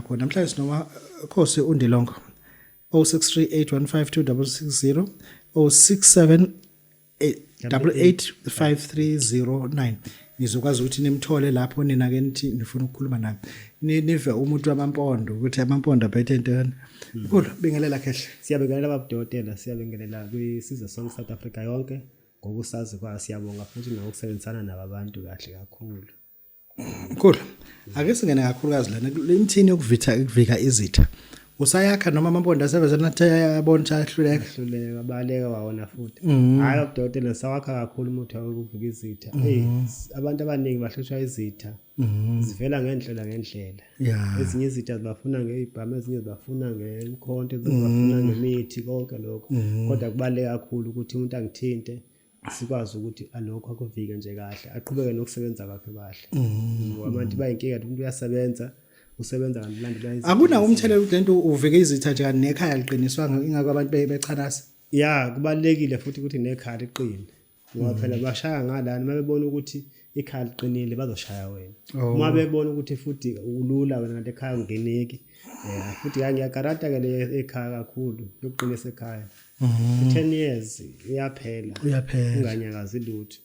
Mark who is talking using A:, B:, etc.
A: khona namhlanje sinoma Khosi Undilongo 0638152660 0678885309 nizokwazi ukuthi nimthole lapho nina ke nithi nifuna ukukhuluma naye nive umuntu wamampondo ukuthi amampondo aphethe intoni kulo bingelela kahle
B: siyabingelela babudokotela siyabingelela kwisizwe sonke South Africa yonke ngokusazi kwa siyabonga futhi ngokusebenzisana nabantu kahle kakhulu
A: kulo ake singene kakhulukazi lana lemthini yokuvika izitha usayakha noma amampondo asebenzana yabona
B: ahluleka baleka wawona futhi hayi ubudokotela sawakha kakhulu umuthi wokuvika izitha abantu abaningi bahlushwa izitha zivela ngendlela ezinye izitha zibafuna ngeibhamu ezinye zibafuna ngemkhonto ezinye zibafuna ngemithi konke lokho kodwa kubaleka kakhulu ukuthi umuntu angithinte sikwazi ukuthi alokho akuvike nje kahle aqhubeke nokusebenza kwakhe kahle abantu bayinkinga umuntu uyasebenza usebenza kanti bayizitha
A: akuna umthelela lento uvike izitha nje kanti nekhaya liqiniswanga ingakho abantu bechanasa
B: kubalekile futhi ukuthi nekhaya liqine ngoba phela bashaya ngalana mabebona ukuthi ikhaya liqinile bazoshaya wena uma bebona ukuthi futhi ulula wena ngale ekhaya ungeneki futhi ngiyakarata ke le ekhaya kakhulu yokuqinisa ekhaya 10 years iyaphela unganyakazi lutho